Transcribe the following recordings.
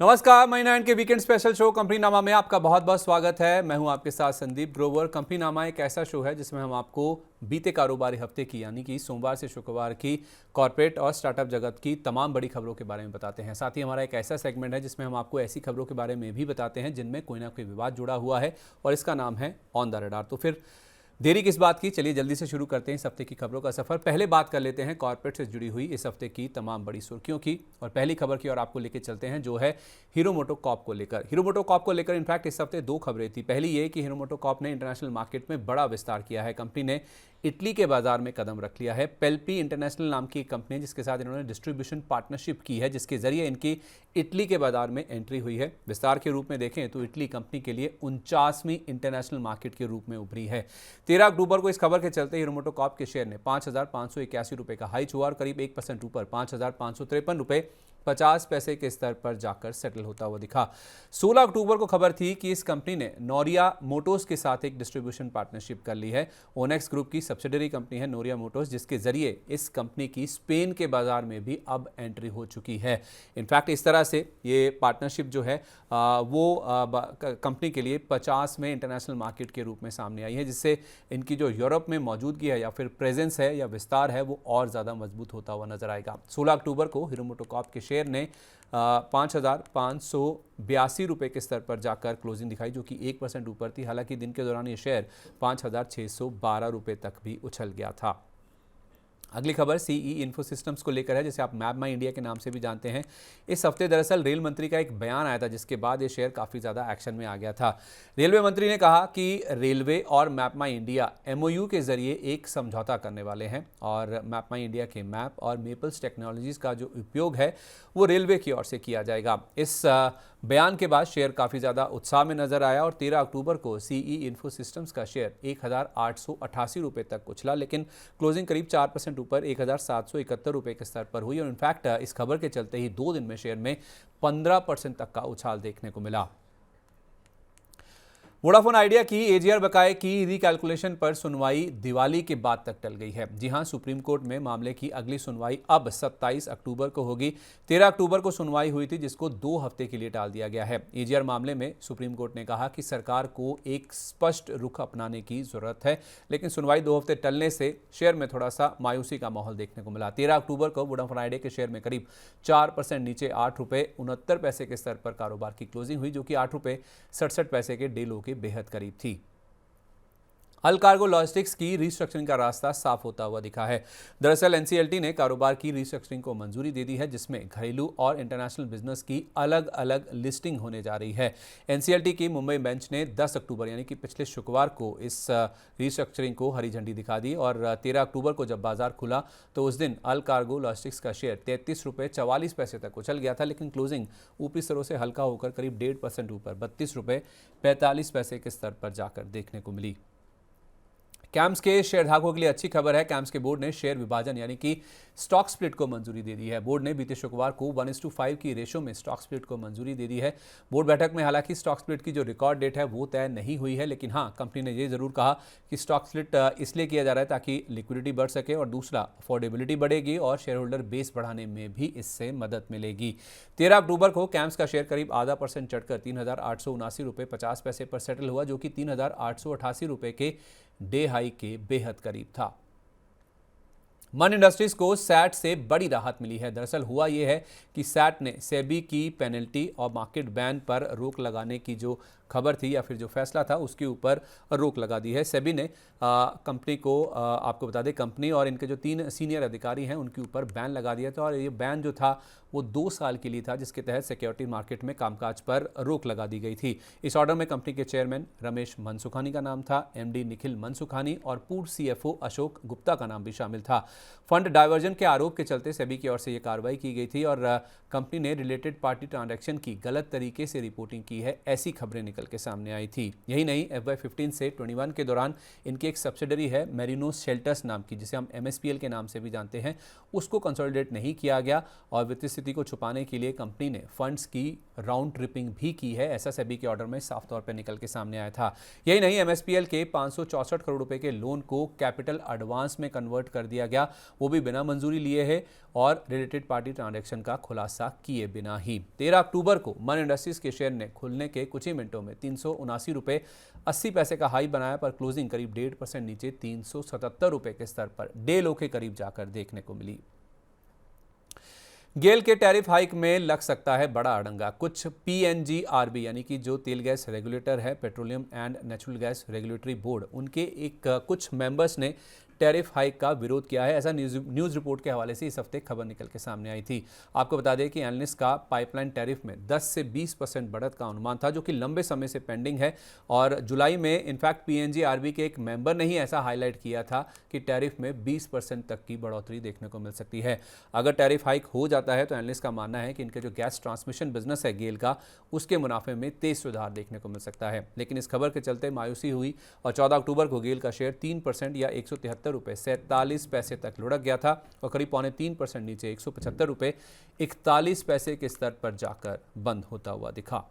नमस्कार, मनी 9 के weekend special show company नामा में आपका बहुत बहुत स्वागत है। मैं हूं आपके साथ संदीप ग्रोवर। कंपनी नामा एक ऐसा शो है जिसमें हम आपको बीते कारोबारी हफ्ते की यानी कि सोमवार से शुक्रवार की कॉर्पोरेट और स्टार्टअप जगत की तमाम बड़ी खबरों के बारे में बताते हैं। साथ ही हमारा एक ऐसा सेगमेंट है जिसमें हम आपको ऐसी खबरों के बारे में भी बताते हैं जिनमें कोई ना कोई विवाद जुड़ा हुआ है और इसका नाम है ऑन द रडार। तो फिर देरी किस बात की, चलिए जल्दी से शुरू करते हैं इस हफ्ते की खबरों का सफर। पहले बात कर लेते हैं कॉर्पोरेट से जुड़ी हुई इस हफ्ते की तमाम बड़ी सुर्खियों की और पहली खबर की ओर आपको लेकर चलते हैं जो है हीरो मोटोकॉर्प को लेकर। हीरो मोटोकॉर्प को लेकर इनफैक्ट इस हफ्ते दो खबरें थी। पहली ये कि हीरो मोटोकॉर्प ने इंटरनेशनल मार्केट में बड़ा विस्तार किया है। कंपनी ने इटली के बाजार में कदम रख लिया है। पेल्पी इंटरनेशनल नाम की एक कंपनी है जिसके साथ इन्होंने डिस्ट्रीब्यूशन पार्टनरशिप की है, जिसके जरिए इनकी इटली के बाजार में एंट्री हुई है। विस्तार के रूप में देखें तो इटली कंपनी के लिए 49वीं इंटरनेशनल मार्केट के रूप में उभरी है। 13 अक्टूबर को इस खबर के चलते हीरो मोटोकॉर्प के शेयर ने 5,581 रुपए का हाई छुआ और करीब 1% ऊपर 5,553 रुपए 50 पैसे के स्तर पर जाकर सेटल होता हुआ दिखा। 16 अक्टूबर को खबर थी कि इस कंपनी ने नोरिया मोटर्स के साथ एक डिस्ट्रीब्यूशन पार्टनरशिप कर ली है। ओनेक्स ग्रुप की सब्सिडरी कंपनी है नोरिया मोटर्स, जिसके जरिए इस कंपनी की स्पेन के बाजार में भी अब एंट्री हो चुकी है। इनफैक्ट इस तरह से ये पार्टनरशिप जो है वो कंपनी के लिए 50वें इंटरनेशनल मार्केट के रूप में सामने आई है, जिससे इनकी जो यूरोप में मौजूदगी है या फिर प्रेजेंस है या विस्तार है वो और ज़्यादा मजबूत होता हुआ नजर आएगा। 16 अक्टूबर को हीरो मोटोकॉर्प के शेयर ने 5,582 रुपये के स्तर पर जाकर क्लोजिंग दिखाई, जो कि 1% ऊपर थी। हालांकि दिन के दौरान ये शेयर 5,612 रुपये तक भी उछल गया था। अगली खबर सीई इन्फो सिस्टम्स को लेकर है, जिसे आप मैप माई इंडिया के नाम से भी जानते हैं। इस हफ्ते दरअसल रेल मंत्री का एक बयान आया था जिसके बाद ये शेयर काफ़ी ज़्यादा एक्शन में आ गया था। रेलवे मंत्री ने कहा कि रेलवे और मैप माई इंडिया एमओयू के जरिए एक समझौता करने वाले हैं और मैप माई इंडिया के मैप और मेपल्स टेक्नोलॉजीज़ का जो उपयोग है वो रेलवे की ओर से किया जाएगा। इस बयान के बाद शेयर काफ़ी ज़्यादा उत्साह में नजर आया और 13 अक्टूबर को सीई इन्फो सिस्टम्स का शेयर 1,888 रुपये तक उछला, लेकिन क्लोजिंग करीब 4% ऊपर 1,771 रुपये के स्तर पर हुई और इनफैक्ट इस खबर के चलते ही 2 दिन में शेयर में 15% तक का उछाल देखने को मिला। वोडाफोन आइडिया की एजीआर बकाये की रिकैलकुलेशन पर सुनवाई दिवाली के बाद तक टल गई है। जी हां, सुप्रीम कोर्ट में मामले की अगली सुनवाई अब 27 अक्टूबर को होगी। 13 अक्टूबर को सुनवाई हुई थी जिसको 2 हफ्ते के लिए टाल दिया गया है। एजीआर मामले में सुप्रीम कोर्ट ने कहा कि सरकार को एक स्पष्ट रुख अपनाने की जरूरत है, लेकिन सुनवाई 2 हफ्ते टलने से शेयर में थोड़ा सा मायूसी का माहौल देखने को मिला। 13 अक्टूबर को वोडाफोन आइडिया के शेयर में करीब 4% नीचे 8 रुपये 69 पैसे के स्तर पर कारोबार की क्लोजिंग हुई, जो कि 8 रुपये 67 पैसे के डे लो के बेहद करीब थी। हल कार्गो लॉजिस्टिक्स की रिस्ट्रक्चरिंग का रास्ता साफ होता हुआ दिखा है। दरअसल एनसीएलटी ने कारोबार की रिस्ट्रक्चरिंग को मंजूरी दे दी है, जिसमें घरेलू और इंटरनेशनल बिजनेस की अलग अलग लिस्टिंग होने जा रही है। एनसीएलटी की मुंबई बेंच ने 10 अक्टूबर यानी कि पिछले शुक्रवार को इस रिस्ट्रक्चरिंग को हरी झंडी दिखा दी और 13 अक्टूबर को जब बाजार खुला तो उस दिन हल कार्गो लॉजिस्टिक्स का शेयर 33 रुपये 44 पैसे तक उछल गया था, लेकिन क्लोजिंग ऊपरी स्तरों से हल्का होकर करीब 1.5% ऊपर 32 रुपये 45 पैसे के स्तर पर जाकर देखने को मिली। कैम्स के शेयरधारकों के लिए अच्छी खबर है। कैम्स के बोर्ड ने शेयर विभाजन यानी कि स्टॉक स्प्लिट को मंजूरी दे दी है। बोर्ड ने बीते शुक्रवार को 1:5 की रेशो में स्टॉक स्प्लिट को मंजूरी दे दी है। बोर्ड बैठक में हालांकि स्टॉक स्प्लिट की जो रिकॉर्ड डेट है वो तय नहीं हुई है, लेकिन हाँ, कंपनी ने ये जरूर कहा कि स्टॉक स्प्लिट इसलिए किया जा रहा है ताकि लिक्विडिटी बढ़ सके और दूसरा अफोर्डेबिलिटी बढ़ेगी और शेयर होल्डर बेस बढ़ाने में भी इससे मदद मिलेगी। 13 अक्टूबर को कैम्स का शेयर करीब ½ % चढ़कर 3,879 रुपये 50 पैसे पर सेटल हुआ, जो कि 3,888 रुपये के डे हाई के बेहद करीब था। मन इंडस्ट्रीज को सैट से बड़ी राहत मिली है। दरअसल हुआ यह है कि सैट ने सेबी की पेनल्टी और मार्केट बैन पर रोक लगाने की जो खबर थी या फिर जो फैसला था उसके ऊपर रोक लगा दी है। सेबी ने कंपनी को आपको बता दें, कंपनी और इनके जो 3 सीनियर अधिकारी हैं उनके ऊपर बैन लगा दिया था और ये बैन जो था वो 2 साल के लिए था, जिसके तहत सिक्योरिटी मार्केट में कामकाज पर रोक लगा दी गई थी। इस ऑर्डर में कंपनी के चेयरमैन रमेश मनसुखानी का नाम था, एमडी निखिल मनसुखानी और पूर्व सीएफओ अशोक गुप्ता का नाम भी शामिल था। फंड डायवर्जन के आरोप के चलते सेबी की ओर से ये कार्रवाई की गई थी और कंपनी ने रिलेटेड पार्टी ट्रांजैक्शन की गलत तरीके से रिपोर्टिंग की है, ऐसी खबरें निकल के सामने आई थी। यही नहीं, FY15 से 21 के दौरान इनकी एक सब्सिडरी है मेरिनोस शेल्टर्स नाम की, जिसे हम MSPL के नाम से भी जानते हैं, उसको कंसोलिडेट नहीं किया गया और वित्तीय स्थिति को छुपाने के लिए कंपनी ने फंड्स की राउंड ट्रिपिंग भी की है, ऐसा सेबी के ऑर्डर में साफ तौर पर निकल के सामने आया था। यही नहीं, MSPL के 564 करोड़ रुपए के लोन को कैपिटल एडवांस में कन्वर्ट कर दिया गया, वो भी बिना मंजूरी लिए है और रिलेटेड पार्टी ट्रांजैक्शन का खुलासा किए बिना ही। 13 अक्टूबर को मन इंडस्ट्रीज के शेयर ने खुलने के कुछ ही मिनटों में 379 रुपए 80 पैसे का हाई बनाया, पर क्लोजिंग करीब 1.5% नीचे 377 रुपए के स्तर पर डे लो के करीब जाकर देखने को मिली। गेल के टैरिफ हाइक में लग सकता है बड़ा अड़ंगा। कुछ PNGRB यानी कि जो तेल गैस रेगुलेटर है, petroleum and natural gas regulatory board, उनके कुछ मेंबर्स ने टैरिफ हाइक का विरोध किया है, ऐसा न्यूज़ रिपोर्ट के हवाले से इस हफ्ते खबर निकल के सामने आई थी। आपको बता दें कि एनालिस्ट का पाइपलाइन टैरिफ में 10 से 20% बढ़त का अनुमान था, जो कि लंबे समय से पेंडिंग है। और जुलाई में इनफैक्ट PNGRB के एक मेंबर ने ही ऐसा हाईलाइट किया था कि टैरिफ में 20% तक की बढ़ोतरी देखने को मिल सकती है। अगर टैरिफ हाइक हो जाता है तो एनालिस्ट का मानना है कि इनके जो गैस ट्रांसमिशन बिजनेस है गेल का, उसके मुनाफे में तेज सुधार देखने को मिल सकता है। लेकिन इस खबर के चलते मायूसी हुई और 14 अक्टूबर को गेल का शेयर 3% या 173 रुपए 47 पैसे तक लुढ़क गया था और करीब 3.25% नीचे 175 रुपए 41 पैसे के स्तर पर जाकर बंद होता हुआ दिखा।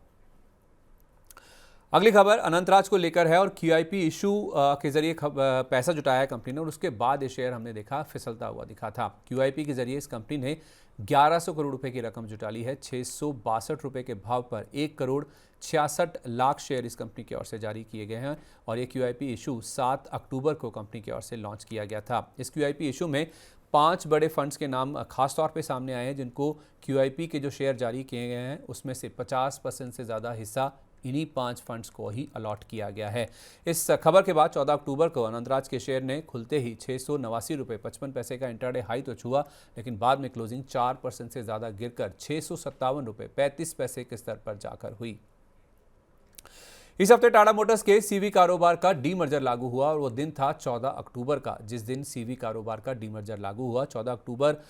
अगली खबर अनंतराज को लेकर है और QIP इशू के जरिए पैसा जुटाया है कंपनी ने और उसके बाद ये शेयर हमने देखा फिसलता हुआ दिखा था। QIP के जरिए इस कंपनी ने 1100 करोड़ रुपए की रकम जुटा ली है। 662 रुपए के भाव पर 1 करोड़ 66 लाख शेयर इस कंपनी की ओर से जारी किए गए हैं और ये QIP इशू 7 अक्टूबर को कंपनी की ओर से लॉन्च किया गया था। इस QIP इशू में 5 बड़े फंड्स के नाम खास तौर पे सामने आए हैं, जिनको QIP के जो शेयर जारी किए गए हैं उसमें से 50% से ज़्यादा हिस्सा इन्हीं 5 फंड्स को ही अलॉट किया गया है। इस खबर के बाद 14 अक्टूबर को अनंतराज के शेयर ने खुलते ही 689 रुपये 55 पैसे का इंट्राडे हाई तो छुआ, लेकिन बाद में क्लोजिंग 4% से ज़्यादा गिरकर 657 रुपये 35 पैसे के स्तर पर जाकर हुई। इस हफ्ते टाटा मोटर्स के CV कारोबार का डीमर्जर लागू हुआ और वो दिन था 14 अक्टूबर का, जिस दिन CV कारोबार का डीमर्जर लागू हुआ। 14 अक्टूबर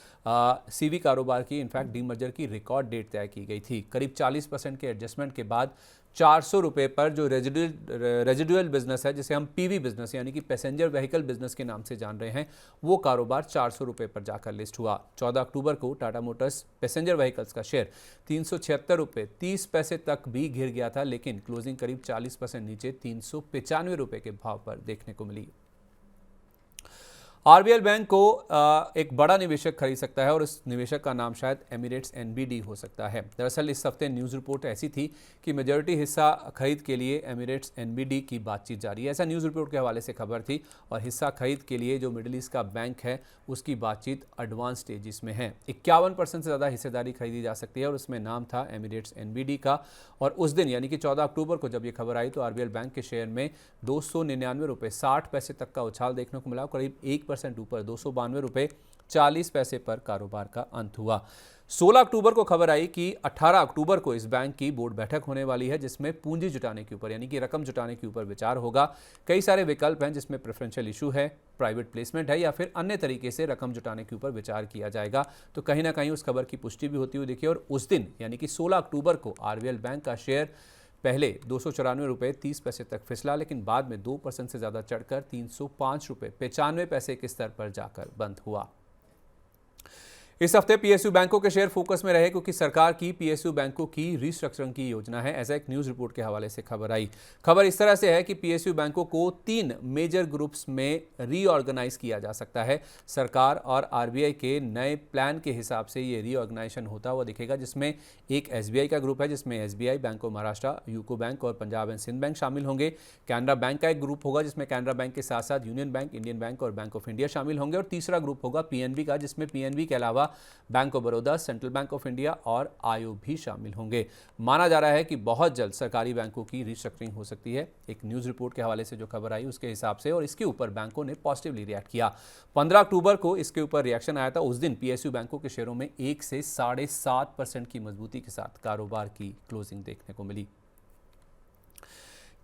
CV कारोबार की इनफैक्ट डीमर्जर की रिकॉर्ड डेट तय की गई थी। करीब 40% के एडजस्टमेंट के बाद 400 रुपये पर जो रेजिडुअल बिजनेस है, जिसे हम PV बिजनेस यानी कि पैसेंजर व्हीकल बिजनेस के नाम से जान रहे हैं, वो कारोबार 400 रुपये पर जाकर लिस्ट हुआ। 14 अक्टूबर को टाटा मोटर्स पैसेंजर व्हीकल्स का शेयर 376 रुपये 30 पैसे तक भी गिर गया था, लेकिन क्लोजिंग करीब 40% नीचे 395 रुपये के भाव पर देखने को मिली। RBL बैंक को एक बड़ा निवेशक खरीद सकता है और इस निवेशक का नाम शायद एमिरेट्स NBD हो सकता है। दरअसल इस हफ्ते न्यूज़ रिपोर्ट ऐसी थी कि मेजॉरिटी हिस्सा खरीद के लिए एमिरेट्स NBD की बातचीत जारी है, ऐसा न्यूज़ रिपोर्ट के हवाले से खबर थी। और हिस्सा खरीद के लिए जो मिडिल ईस्ट का बैंक है उसकी बातचीत एडवांस स्टेजिस में है। 51% से ज़्यादा हिस्सेदारी खरीदी जा सकती है और उसमें नाम था एमिरेट्स NBD का। और उस दिन यानी कि 14 अक्टूबर को जब ये खबर आई तो RBL बैंक के शेयर में 299 रुपये 60 पैसे तक का उछाल देखने को मिला, करीब 1% ऊपर 292 रुपये 40 पैसे पर कारोबार का अंत हुआ। 16 अक्टूबर को खबर आई कि 18 अक्टूबर को इस बैंक की बोर्ड बैठक होने वाली है, जिसमें पूंजी जुटाने के ऊपर यानी कि रकम जुटाने के ऊपर विचार होगा। कई सारे विकल्प हैं, जिसमें प्रेफरेंशियल इशू है, प्राइवेट प्लेसमेंट है या फिर अन्य तरीके से रकम जुटाने के ऊपर विचार किया जाएगा। तो कहीं ना कहीं उस खबर की पुष्टि भी होती हुई दिखी और उस दिन यानी कि 16 अक्टूबर को RBL बैंक का शेयर पहले 294 रुपये 30 पैसे तक फिसला, लेकिन बाद में 2% से ज़्यादा चढ़कर 305 रुपये 95 पैसे के स्तर पर जाकर बंद हुआ। इस हफ्ते PSU बैंकों के शेयर फोकस में रहे, क्योंकि सरकार की PSU बैंकों की रिस्ट्रक्चरिंग की योजना है, ऐसा एक न्यूज़ रिपोर्ट के हवाले से खबर आई। खबर इस तरह से है कि PSU बैंकों को 3 मेजर ग्रुप्स में रीऑर्गेनाइज किया जा सकता है। सरकार और RBI के नए प्लान के हिसाब से ये रीऑर्गेनाइजेशन होता हुआ दिखेगा, जिसमें एक SBI का ग्रुप है, जिसमें SBI, bank of Maharashtra, UCO bank और पंजाब एंड सिंध बैंक शामिल होंगे। कैनरा बैंक का एक ग्रुप होगा, जिसमें कैनरा बैंक के साथ साथ यूनियन बैंक, इंडियन बैंक और बैंक ऑफ इंडिया शामिल होंगे। और तीसरा ग्रुप होगा PNB का, जिसमें PNB के अलावा bank of Baroda, central bank of India और आयो भी शामिल होंगे। माना जा रहा है कि बहुत जल्द सरकारी बैंकों की रिस्ट्रक्चरिंग हो सकती है, एक न्यूज़ रिपोर्ट के हवाले से जो खबर आई उसके हिसाब से, और इसके ऊपर बैंकों ने पॉजिटिवली रिएक्ट किया। 15 अक्टूबर को इसके ऊपर रिएक्शन आया था। उस दिन PSU बैंकों के शेयरों में 1 से 7.5% की मजबूती के साथ कारोबार की क्लोजिंग देखने को मिली।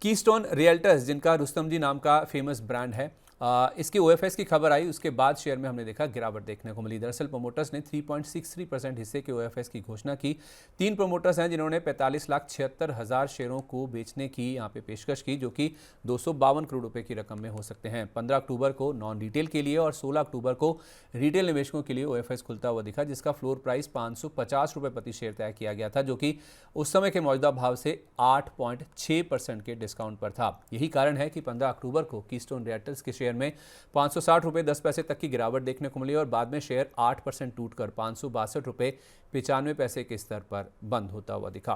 कीस्टोन रियल्टर्स, जिनका रुस्तम जी नाम का फेमस ब्रांड है, इसकी OFS की खबर आई, उसके बाद शेयर में हमने देखा गिरावट देखने को मिली। दरअसल प्रमोटर्स ने 3.63% हिस्से के OFS की घोषणा की। 3 प्रमोटर्स हैं जिन्होंने 45,76,000 शेयरों को बेचने की यहाँ पे पेशकश की, जो कि 252 करोड़ रुपए की रकम में हो सकते हैं। 15 अक्टूबर को नॉन रिटेल के लिए और 16 अक्टूबर को रिटेल निवेशकों के लिए OFS खुलता हुआ दिखा, जिसका फ्लोर प्राइस 550 रुपए प्रति शेयर तय किया गया था, जो कि उस समय के मौजूदा भाव से 8.6% के डिस्काउंट पर था। यही कारण है कि 15 अक्टूबर को कीस्टोन रिएक्टर्स के शेयर में 560 रुपए 10 पैसे तक की गिरावट देखने को मिली और बाद में शेयर 8% टूटकर 562 रुपए 95 पैसे के स्तर पर बंद होता हुआ दिखा।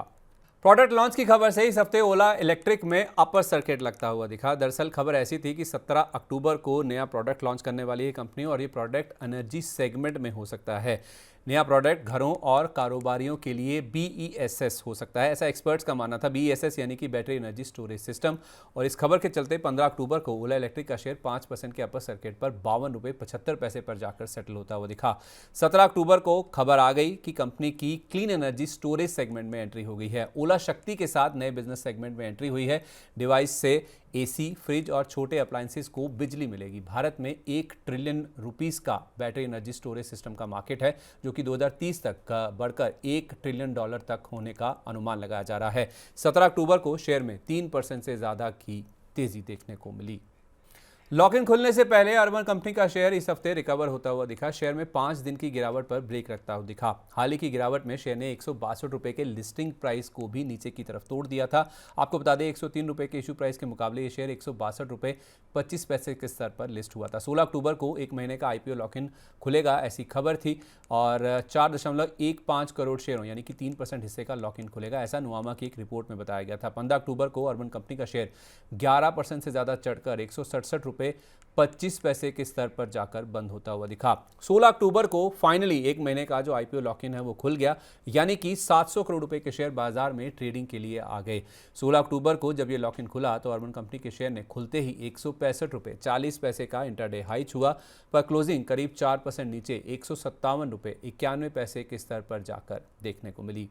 प्रोडक्ट लॉन्च की खबर से इस हफ्ते ओला इलेक्ट्रिक में अपर सर्किट लगता हुआ दिखा। दरअसल खबर ऐसी थी कि 17 अक्टूबर को नया प्रोडक्ट लॉन्च करने वाली है कंपनी और ये प्रोडक्ट एनर्जी सेगमेंट में हो सकता है। नया प्रोडक्ट घरों और कारोबारियों के लिए BESS हो सकता है, ऐसा एक्सपर्ट्स का मानना था। BESS यानी कि बैटरी एनर्जी स्टोरेज सिस्टम। और इस खबर के चलते 15 अक्टूबर को ओला इलेक्ट्रिक का शेयर 5% के अपर सर्किट पर 52 रुपये 75 पैसे पर जाकर सेटल होता हुआ दिखा। 17 अक्टूबर को खबर आ गई कि कंपनी की क्लीन एनर्जी स्टोरेज सेगमेंट में एंट्री हो गई है। ओला शक्ति के साथ नए बिजनेस सेगमेंट में एंट्री हुई है। डिवाइस से AC, फ्रिज और छोटे अप्लायंसेस को बिजली मिलेगी। भारत में 1 ट्रिलियन रुपीस का बैटरी एनर्जी स्टोरेज सिस्टम का मार्केट है, जो कि 2030 तक बढ़कर $1 ट्रिलियन तक होने का अनुमान लगाया जा रहा है। 17 अक्टूबर को शेयर में 3% से ज़्यादा की तेजी देखने को मिली। लॉक इन खुलने से पहले अर्बन कंपनी का शेयर इस हफ्ते रिकवर होता हुआ दिखा। शेयर में 5 दिन की गिरावट पर ब्रेक रखता हुआ दिखा। हाल ही की गिरावट में शेयर ने 162 रुपए के लिस्टिंग प्राइस को भी नीचे की तरफ तोड़ दिया था। आपको बता दें 103 रुपए के इशू प्राइस के मुकाबले ये शेयर 162 रुपए 25 पैसे के स्तर पर लिस्ट हुआ था। 16 अक्टूबर को 1 महीने का IPO लॉक इन खुलेगा, ऐसी खबर थी और 4.15 करोड़ शेयरों यानी कि 3% हिस्से का लॉक इन खुलेगा, ऐसा नुआमा की एक रिपोर्ट में बताया गया था। 15 अक्टूबर को अर्बन कंपनी का शेयर 11% से ज़्यादा चढ़कर 167 रुपए 25 पैसे के स्तर पर जाकर बंद होता हुआ दिखा। 16 अक्टूबर को फाइनली 1 महीने का जो IPO लॉक इन है वो खुल गया, यानी कि 700 करोड़ रुपए के शेयर बाजार में ट्रेडिंग के लिए आ गए। 16 अक्टूबर को जब ये लॉक इन खुला तो अर्बन कंपनी के शेयर ने खुलते ही 165 रुपए 40 पैसे का इंटरडे हाई छुआ, पर क्लोजिंग करीब 4% नीचे 157 रुपए 91 पैसे के स्तर पर जाकर देखने को मिली।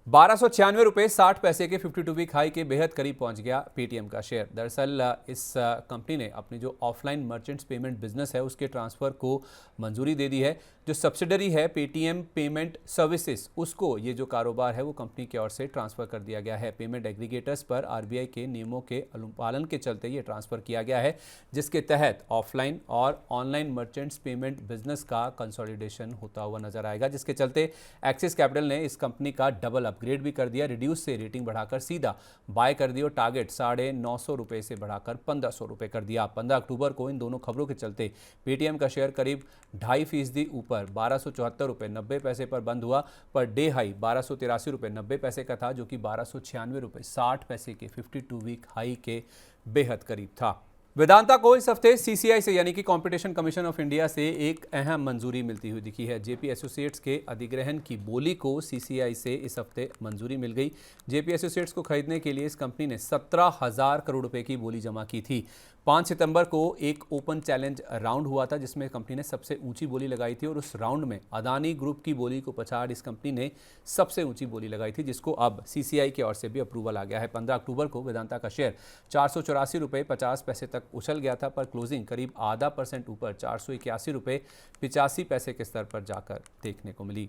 1296 रुपये 60 पैसे के 52 वीक हाई के बेहद करीब पहुंच गया पेटीएम का शेयर। दरअसल इस कंपनी ने अपनी जो ऑफलाइन मर्चेंट्स पेमेंट बिजनेस है उसके ट्रांसफ़र को मंजूरी दे दी है। जो सब्सिडरी है पेटीएम पेमेंट सर्विसेज, उसको ये जो कारोबार है वो कंपनी की ओर से ट्रांसफ़र कर दिया गया है। पेमेंट एग्रीगेटर्स पर RBI के नियमों के अनुपालन के चलते ये ट्रांसफ़र किया गया है, जिसके तहत ऑफलाइन और ऑनलाइन मर्चेंट्स पेमेंट बिजनेस का कंसोलिडेशन होता हुआ नजर आएगा, जिसके चलते एक्सिस कैपिटल ने इस कंपनी का डबल अपग्रेड भी कर दिया। रिड्यूस से रेटिंग बढ़ाकर सीधा बाय कर दी और टारगेट 950 रुपए से बढ़ाकर 1500 रुपए कर दिया। 15 अक्टूबर को इन दोनों खबरों के चलते पेटीएम का शेयर करीब 2.5% ऊपर 1274 रुपए 90 पैसे पर बंद हुआ, पर डे हाई 1283 रुपए 90 पैसे का था, जो कि 1296 रुपए 60 पैसे के 52 वीक हाई के बेहद करीब था। वेदांता को इस हफ्ते CCI से यानी कि कंपटीशन कमीशन ऑफ इंडिया से एक अहम मंजूरी मिलती हुई दिखी है। JP एसोसिएट्स के अधिग्रहण की बोली को CCI से इस हफ्ते मंजूरी मिल गई। JP एसोसिएट्स को खरीदने के लिए इस कंपनी ने 17,000 करोड़ रुपए की बोली जमा की थी। 5 सितंबर को एक ओपन चैलेंज राउंड हुआ था जिसमें कंपनी ने सबसे ऊंची बोली लगाई थी और उस राउंड में अदानी ग्रुप की बोली को पछाड़ इस कंपनी ने सबसे ऊंची बोली लगाई थी, जिसको अब CCI की ओर से भी अप्रूवल आ गया है। 15 अक्टूबर को वेदांता का शेयर 484 रुपए 50 पैसे तक उछल गया था, पर क्लोजिंग करीब 0.5% ऊपर 481 रुपए 85 पैसे के स्तर पर जाकर देखने को मिली।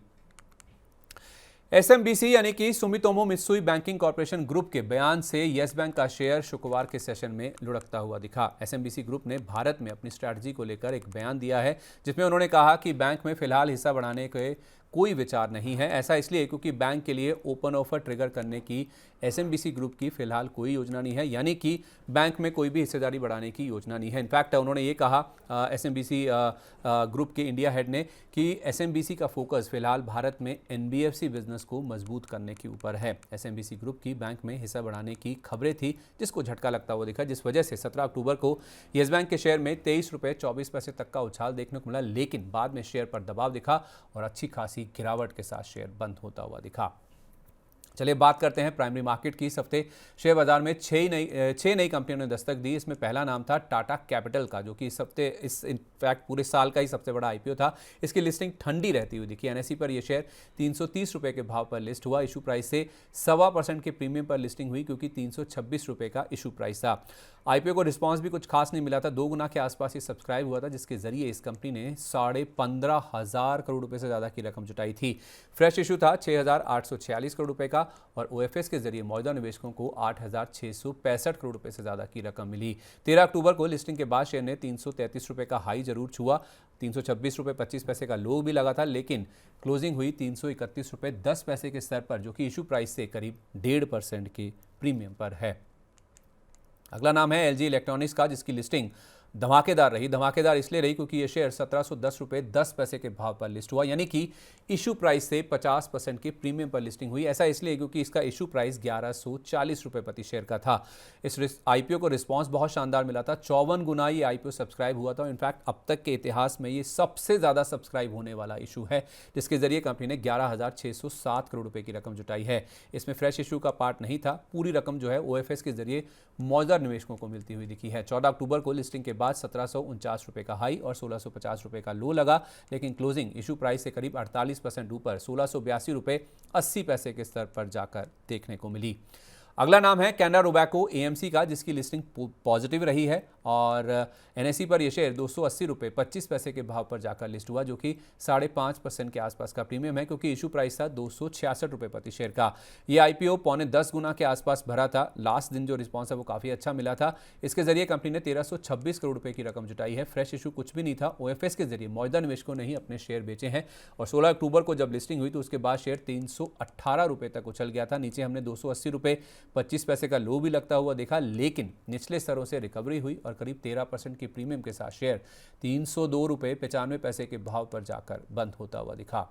SMBC यानी कि Sumitomo Mitsui banking corporation group के बयान से येस बैंक का शेयर शुक्रवार के सेशन में लुढ़कता हुआ दिखा। SMBC ग्रुप ने भारत में अपनी स्ट्रैटेजी को लेकर एक बयान दिया है, जिसमें उन्होंने कहा कि बैंक में फिलहाल हिस्सा बढ़ाने के कोई विचार नहीं है। ऐसा इसलिए क्योंकि बैंक के लिए ओपन ऑफर ट्रिगर करने की SMBC ग्रुप की फिलहाल कोई योजना नहीं है, यानी कि बैंक में कोई भी हिस्सेदारी बढ़ाने की योजना नहीं है। इनफैक्ट उन्होंने ये कहा SMBC ग्रुप के इंडिया हेड ने कि SMBC का फोकस फिलहाल भारत में NBFC बिजनेस को मजबूत करने के ऊपर है। SMBC ग्रुप की बैंक में हिस्सा बढ़ाने की खबरें थी, जिसको झटका लगता हुआ दिखा, जिस वजह से 17 अक्टूबर को येस बैंक के शेयर में 23 रुपये 24 पैसे तक का उछाल देखने को मिला, लेकिन बाद में शेयर पर दबाव दिखा और अच्छी खासी गिरावट के साथ शेयर बंद होता हुआ दिखा। चलिए बात करते हैं प्राइमरी मार्केट की। इस हफ्ते शेयर बाजार में छह नई कंपनियों ने दस्तक दी। इसमें पहला नाम था टाटा कैपिटल का, जो कि इस हफ्ते इनफैक्ट पूरे साल का ही सबसे बड़ा आईपीओ था। इसकी लिस्टिंग ठंडी रहती हुई दिखी। एनएसई पर यह शेयर 330 रुपये के भाव पर लिस्ट हुआ। इशू प्राइस से 1.25% के प्रीमियम पर लिस्टिंग हुई, क्योंकि 326 रुपये का इशू प्राइस था। आईपीओ को रिस्पांस भी कुछ खास नहीं मिला था। 2 गुना के आसपास ये सब्सक्राइब हुआ था, जिसके जरिए इस कंपनी ने 15,500 करोड़ रुपए से ज़्यादा की रकम जुटाई थी। फ्रेश इशू था 6,846 करोड़ रुपए का और ओएफएस के जरिए मौजूदा निवेशकों को 8,665 करोड़ रुपए से ज़्यादा की रकम मिली। 13 अक्टूबर को लिस्टिंग के बाद शेयर ने 333 रुपये का हाई जरूर छुआ। 326 रुपये 25 पैसे का लो भी लगा था, लेकिन क्लोजिंग हुई 331 रुपये 10 पैसे के स्तर पर, जो कि इशू प्राइस से करीब 1.5% के प्रीमियम पर है। अगला नाम है एलजी इलेक्ट्रॉनिक्स का, जिसकी लिस्टिंग धमाकेदार रही। धमाकेदार इसलिए रही क्योंकि यह शेयर 1710 रुपये 10 पैसे के भाव पर लिस्ट हुआ, यानी कि इशू प्राइस से 50% के प्रीमियम पर लिस्टिंग हुई। ऐसा इसलिए क्योंकि इसका इशू प्राइस 1140 रुपये प्रति शेयर का था। इस आईपीओ को रिस्पांस बहुत शानदार मिला था। 54 गुना ये आईपीओ सब्सक्राइब हुआ था। इनफैक्ट अब तक के इतिहास में ये सबसे ज़्यादा सब्सक्राइब होने वाला इशू है, जिसके जरिए कंपनी ने 11,607 करोड़ रुपये की रकम जुटाई है। इसमें फ्रेश इशू का पार्ट नहीं था। पूरी रकम जो है ओएफएस के जरिए मौजूदा निवेशकों को मिलती हुई दिखी है। 14 अक्टूबर को लिस्टिंग के बाद 1749 रुपये का हाई और 1650 रुपये का लो लगा, लेकिन क्लोजिंग इशू प्राइस से करीब 48% ऊपर 1682 रुपये 80 पैसे के स्तर पर जाकर देखने को मिली। अगला नाम है कैनरा रोबैको एएमसी का, जिसकी लिस्टिंग पॉजिटिव रही है और एनएसई पर यह शेयर 280 रुपये 25 पैसे के भाव पर जाकर लिस्ट हुआ, जो कि 5.5% के आसपास का प्रीमियम है, क्योंकि इशू प्राइस था 266 रुपये प्रति शेयर का। यह आईपीओ 10.25 गुना के आसपास भरा था। लास्ट दिन जो रिस्पॉन्स है वो काफ़ी अच्छा मिला था। इसके जरिए कंपनी ने 1326 करोड़ रुपये की रकम जुटाई है। फ्रेश इशू कुछ भी नहीं था। ओएफएस के जरिए मौजूदा निवेशकों ने ही अपने शेयर बेचे हैं और 16 अक्टूबर को जब लिस्टिंग हुई तो उसके बाद शेयर 318 रुपये तक उछल गया था। नीचे हमने 280 रुपये 25 पैसे का लो भी लगता हुआ देखा, लेकिन निचले स्तरों से रिकवरी हुई और करीब 13% की प्रीमियम के साथ शेयर 302 रुपये 95 पैसे के भाव पर जाकर बंद होता हुआ दिखा।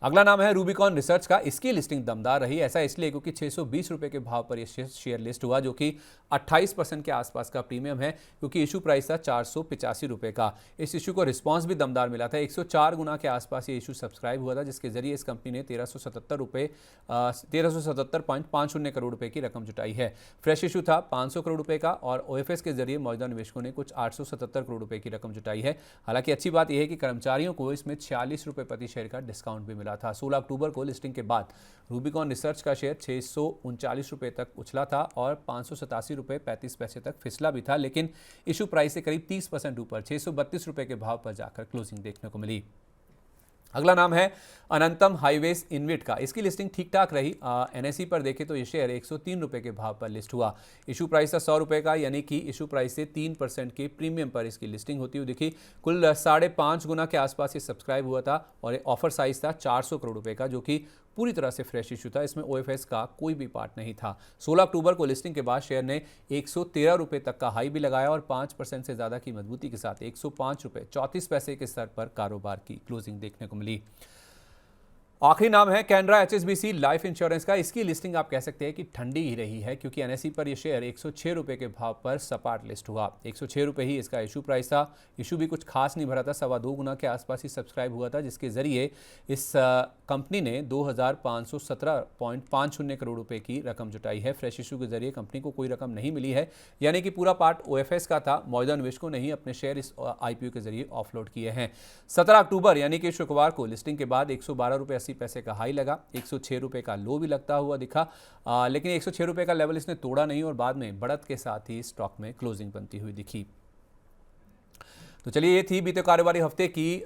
अगला नाम है रूबिकॉन रिसर्च का। इसकी लिस्टिंग दमदार रही। ऐसा इसलिए क्योंकि 620 रुपये के भाव पर यह शेयर लिस्ट हुआ, जो कि 28% के आसपास का प्रीमियम है, क्योंकि इशू प्राइस था 485 रुपये का। इस इशू को रिस्पांस भी दमदार मिला था। 104 गुना के आसपास ये इशू सब्सक्राइब हुआ था, जिसके जरिए इस कंपनी ने 1377.50 करोड़ रुपये की रकम जुटाई है। फ्रेश इशू था 500 करोड़ रुपये का और ओएफएस के जरिए मौजूदा निवेशकों ने कुछ 877 करोड़ रुपये की रकम जुटाई है। हालांकि अच्छी बात यह है कि कर्मचारियों को इसमें 46 रुपये प्रति शेयर का डिस्काउंट भी मिला था। 16 अक्टूबर को लिस्टिंग के बाद रूबिकॉन रिसर्च का शेयर 639 रुपये तक उछला था और 587 रुपये 35 पैसे तक फिसला भी था, लेकिन इशू प्राइस से करीब 30% ऊपर 632 रुपये के भाव पर जाकर क्लोजिंग देखने को मिली। अगला नाम है अनंतम हाईवेज इनविट का। इसकी लिस्टिंग ठीक ठाक रही। एनएसई पर देखें तो ये शेयर 103 रुपये के भाव पर लिस्ट हुआ। इशू प्राइस था 100 रुपये का, यानी कि इशू प्राइस से 3% के प्रीमियम पर इसकी लिस्टिंग होती हुई दिखी। कुल 5.5 गुना के आसपास ये सब्सक्राइब हुआ था और ऑफर साइज था 400 करोड़ रुपये का, जो कि पूरी तरह से फ्रेश इशू था। इसमें ओएफएस का कोई भी पार्ट नहीं था। 16 अक्टूबर को लिस्टिंग के बाद शेयर ने 113 रुपये तक का हाई भी लगाया और 5% से ज़्यादा की मजबूती के साथ 105 रुपये 34 पैसे के स्तर पर कारोबार की क्लोजिंग देखने को मिली। आखिरी नाम है कैनरा एचएसबीसी लाइफ इंश्योरेंस का। इसकी लिस्टिंग आप कह सकते हैं कि ठंडी ही रही है, क्योंकि एनएसई पर यह शेयर 106 रुपये के भाव पर सपाट लिस्ट हुआ। 106 रुपये ही इसका इशू प्राइस था। इशू भी कुछ खास नहीं भरा था। 2.25 गुना के आसपास ही सब्सक्राइब हुआ था, जिसके जरिए इस कंपनी ने 2,517.50 करोड़ रुपये की रकम जुटाई है। फ्रेश इशू के जरिए कंपनी को कोई रकम नहीं मिली है, यानी कि पूरा पार्ट ओएफएस का था। मौजूदा निवेशकों ने ही अपने शेयर इस आईपीओ के जरिए ऑफलोड किए हैं। 17 अक्टूबर यानी कि शुक्रवार को लिस्टिंग के बाद 112 रुपये 80 पैसे का हाई लगा। 106 रुपये का लो भी लगता हुआ दिखा, लेकिन 106 रुपये का लेवल इसने तोड़ा नहीं और बाद में बढ़त के साथ ही स्टॉक में क्लोजिंग बनती हुई दिखी। तो चलिए, ये थी बीते कारोबारी हफ्ते की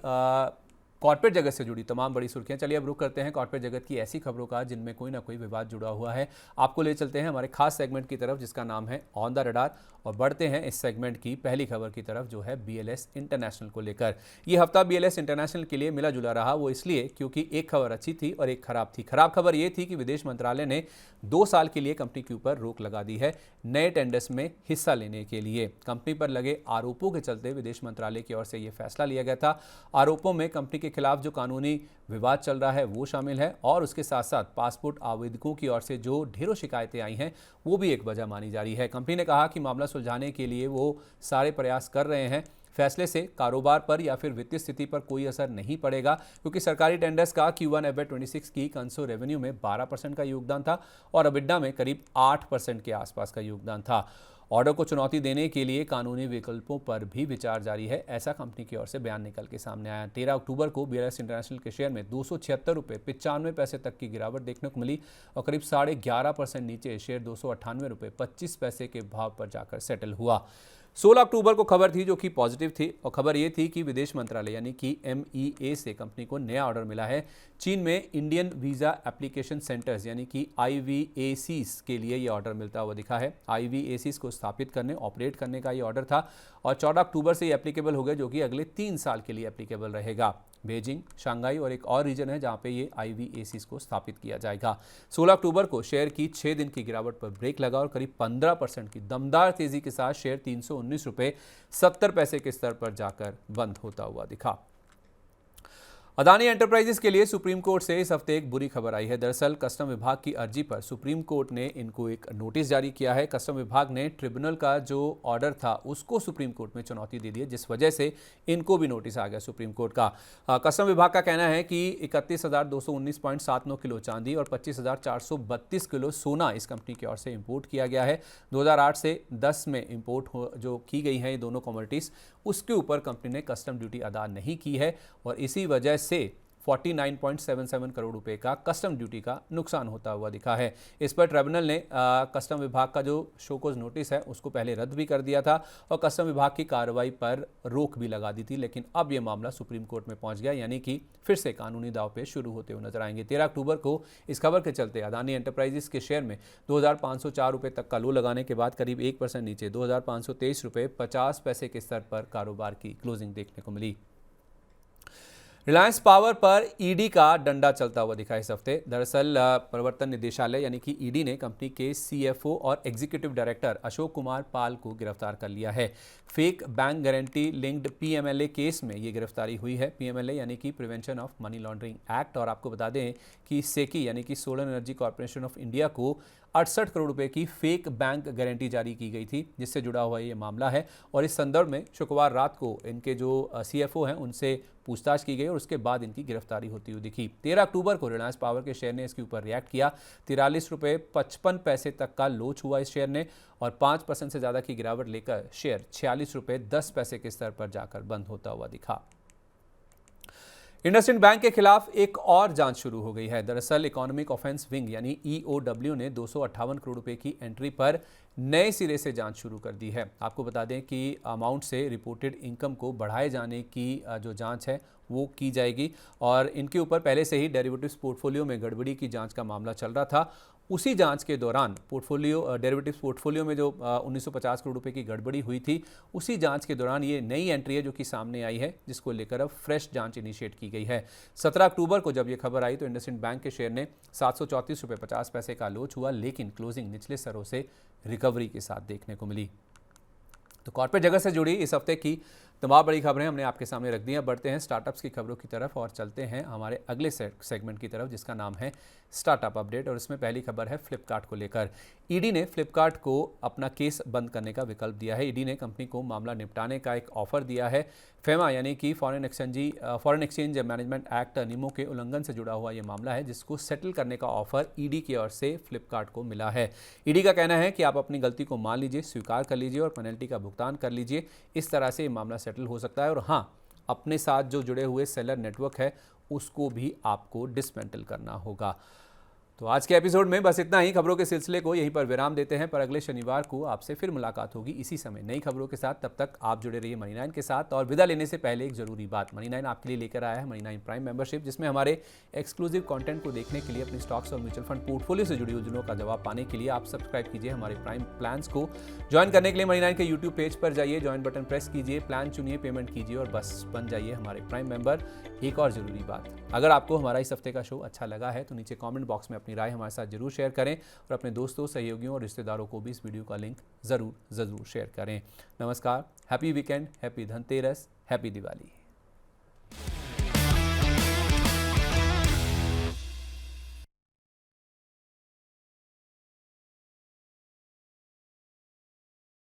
कॉर्पोरेट जगत से जुड़ी तमाम बड़ी सुर्खियां। चलिए अब रुक करते हैं कॉर्पोरेट जगत की ऐसी खबरों का जिनमें कोई ना कोई विवाद जुड़ा हुआ है। आपको ले चलते हैं हमारे खास सेगमेंट की तरफ, जिसका नाम है ऑन द रडार, और बढ़ते हैं इस सेगमेंट की पहली खबर की तरफ, जो है बीएलएस इंटरनेशनल को लेकर। ये हफ्ता बीएलएस इंटरनेशनल के लिए मिला जुला रहा। वो इसलिए क्योंकि एक खबर अच्छी थी और एक खराब थी। खराब खबर ये थी कि विदेश मंत्रालय ने 2 साल के लिए कंपनी के ऊपर रोक लगा दी है नए टेंडर्स में हिस्सा लेने के लिए। कंपनी पर लगे आरोपों के चलते विदेश मंत्रालय की ओर से यह फैसला लिया गया था। आरोपों में कंपनी के खिलाफ जो कानूनी विवाद चल रहा है वो शामिल है, और उसके साथ साथ पासपोर्ट आवेदकों की ओर से जो ढेरों शिकायतें आई हैं वो भी एक वजह मानी जा रही है। कंपनी ने कहा कि मामला सुलझाने के लिए वो सारे प्रयास कर रहे हैं। फैसले से कारोबार पर या फिर वित्तीय स्थिति पर कोई असर नहीं पड़ेगा, क्योंकि सरकारी टेंडर्स का Q1 FY26 की कंसो रेवेन्यू में 12% का योगदान था और अबिडा में करीब 8% के आसपास का योगदान था। ऑर्डर को चुनौती देने के लिए कानूनी विकल्पों पर भी विचार जारी है, ऐसा कंपनी की ओर से बयान निकल के सामने आया। 13 अक्टूबर को BLS इंटरनेशनल के शेयर में 276 रुपये 95 पैसे तक की गिरावट देखने को मिली और करीब 11.5% नीचे शेयर 298 रुपये 25 पैसे के भाव पर जाकर सेटल हुआ। 16 अक्टूबर को खबर थी जो कि पॉजिटिव थी और खबर ये थी कि विदेश मंत्रालय यानी कि MEA से कंपनी को नया ऑर्डर मिला है। चीन में इंडियन वीज़ा एप्लीकेशन सेंटर्स यानी कि IVACs के लिए ये ऑर्डर मिलता हुआ दिखा है। IVACs को स्थापित करने ऑपरेट करने का ये ऑर्डर था और 14 अक्टूबर से ये एप्लीकेबल हो गया, जो कि अगले 3 साल के लिए एप्लीकेबल रहेगा। बीजिंग, शंघाई और एक और रीजन है जहां पे ये IVACs को स्थापित किया जाएगा। 16 अक्टूबर को शेयर की 6 दिन की गिरावट पर ब्रेक लगा और करीब 15% की दमदार तेजी के साथ शेयर 319 रुपये 70 पैसे के स्तर पर जाकर बंद होता हुआ दिखा। अदानी एंटरप्राइजेस के लिए सुप्रीम कोर्ट से इस हफ्ते एक बुरी खबर आई है। दरअसल कस्टम विभाग की अर्जी पर सुप्रीम कोर्ट ने इनको एक नोटिस जारी किया है। कस्टम विभाग ने ट्रिब्यूनल का जो ऑर्डर था उसको सुप्रीम कोर्ट में चुनौती दे दी है, जिस वजह से इनको भी नोटिस आ गया सुप्रीम कोर्ट का। कस्टम विभाग का कहना है कि 31,219.79 किलो चांदी और 25,432 किलो सोना इस कंपनी की ओर से इम्पोर्ट किया गया है। 2008 से 10 में इम्पोर्ट जो की गई है ये दोनों कमोडिटीज़, उसके ऊपर कंपनी ने कस्टम ड्यूटी अदा नहीं की है और इसी वजह से 49.77 करोड़ रुपए का कस्टम ड्यूटी का नुकसान होता हुआ दिखा है। इस पर ट्रिब्यूनल ने कस्टम विभाग का जो शोकोज नोटिस है उसको पहले रद्द भी कर दिया था और कस्टम विभाग की कार्रवाई पर रोक भी लगा दी थी, लेकिन अब यह मामला सुप्रीम कोर्ट में पहुंच गया, यानी कि फिर से कानूनी दाव पे शुरू होते हुए नजर आएंगे। 13 अक्टूबर को इस खबर के चलते अदानी एंटरप्राइजेस के शेयर में 2,504 रुपये तक का लो लगाने के बाद करीब 1% नीचे 2,523 रुपये 50 पैसे के स्तर पर कारोबार की क्लोजिंग देखने को मिली। रिलायंस पावर पर ईडी का डंडा चलता हुआ दिखा इस हफ्ते। दरअसल प्रवर्तन निदेशालय यानी कि ईडी ने कंपनी के CFO और एग्जीक्यूटिव डायरेक्टर अशोक कुमार पाल को गिरफ्तार कर लिया है। Fake bank guarantee linked PMLA case में ये गिरफ्तारी हुई है। PMLA यानी कि prevention of money laundering act, और आपको बता दें कि सेकी यानी कि solar energy corporation of India को 68 करोड़ रुपए की फेक बैंक गारंटी जारी की गई थी, जिससे जुड़ा हुआ ये मामला है। और इस संदर्भ में शुक्रवार रात को इनके जो CFO हैं उनसे पूछताछ की गई और उसके बाद इनकी गिरफ्तारी होती हुई दिखी। 13 अक्टूबर को रिलायंस पावर के शेयर ने इसके ऊपर रिएक्ट किया। 43 रुपये 55 पैसे तक का लोच हुआ इस शेयर ने और 5% से ज़्यादा की गिरावट लेकर शेयर 46 रुपये 10 पैसे के स्तर पर जाकर बंद होता हुआ दिखा। इंडसइंड बैंक के खिलाफ एक और जांच शुरू हो गई है। दरअसल इकोनॉमिक ऑफेंस विंग यानी EOW ने 258 करोड़ रुपए की एंट्री पर नए सिरे से जांच शुरू कर दी है। आपको बता दें कि अमाउंट से रिपोर्टेड इनकम को बढ़ाए जाने की जो जांच है वो की जाएगी और इनके ऊपर पहले से ही डेरिवेटिव्स पोर्टफोलियो में गड़बड़ी की जांच का मामला चल रहा था। उसी जांच के दौरान डेरिवेटिव्स पोर्टफोलियो में जो 1950 करोड़ रुपए की गड़बड़ी हुई थी, उसी जांच के दौरान ये नई एंट्री है जो कि सामने आई है, जिसको लेकर अब फ्रेश जांच इनिशिएट की गई है। 17 अक्टूबर को जब ये खबर आई तो इंडसइंड बैंक के शेयर ने 734 रुपये 50 पैसे का लोच हुआ, लेकिन क्लोजिंग निचले स्तरों से रिकवरी के साथ देखने को मिली। तो कॉर्पोरेट जगत से जुड़ी इस हफ्ते की तमाम बड़ी खबरें हमने आपके सामने रख दी हैं। बढ़ते हैं स्टार्टअप्स की खबरों की तरफ और चलते हैं हमारे अगले सेगमेंट की तरफ, जिसका नाम है स्टार्टअप अपडेट। और इसमें पहली खबर है फ्लिपकार्ट को लेकर। ईडी ने फ्लिपकार्ट को अपना केस बंद करने का विकल्प दिया है। ईडी ने कंपनी को मामला निपटाने का एक ऑफर दिया है। फेमा यानी कि फॉरेन एक्सचेंज मैनेजमेंट एक्ट नियमों के उल्लंघन से जुड़ा हुआ ये मामला है, जिसको सेटल करने का ऑफर ईडी की ओर से फ्लिपकार्ट को मिला है। ईडी का कहना है कि आप अपनी गलती को मान लीजिए, स्वीकार कर लीजिए और पेनल्टी का भुगतान कर लीजिए। इस तरह से ये मामला सेटल हो सकता है और हाँ, अपने साथ जो जुड़े हुए सेलर नेटवर्क है उसको भी आपको डिसमेंटल करना होगा। तो आज के एपिसोड में बस इतना ही। खबरों के सिलसिले को यहीं पर विराम देते हैं, पर अगले शनिवार को आपसे फिर मुलाकात होगी इसी समय नई खबरों के साथ। तब तक आप जुड़े रहिए मनी 9 के साथ। और विदा लेने से पहले एक जरूरी बात, मनी 9 आपके लिए लेकर आया है मनी 9 प्राइम मेंबरशिप, जिसमें हमारे एक्सक्लूसिव कंटेंट को देखने के लिए अपनी स्टॉक्स और म्यूचुअल फंड पोर्टफोलियो से जुड़ी उलझनों का जवाब पाने के लिए आप सब्सक्राइब कीजिए हमारे प्राइम प्लान्स को। ज्वाइन करने के लिए मनी 9 के यूट्यूब पेज पर जाइए, ज्वाइन बटन प्रेस कीजिए, प्लान चुनिए, पेमेंट कीजिए और बस बन जाइए हमारे प्राइम मेंबर। एक और जरूरी बात, अगर आपको हमारा इस हफ्ते का शो अच्छा लगा है तो नीचे कमेंट बॉक्स में अपनी राय हमारे साथ जरूर शेयर करें और अपने दोस्तों, सहयोगियों और रिश्तेदारों को भी इस वीडियो का लिंक जरूर शेयर करें। नमस्कार, happy weekend, happy Dhanteras, happy Diwali.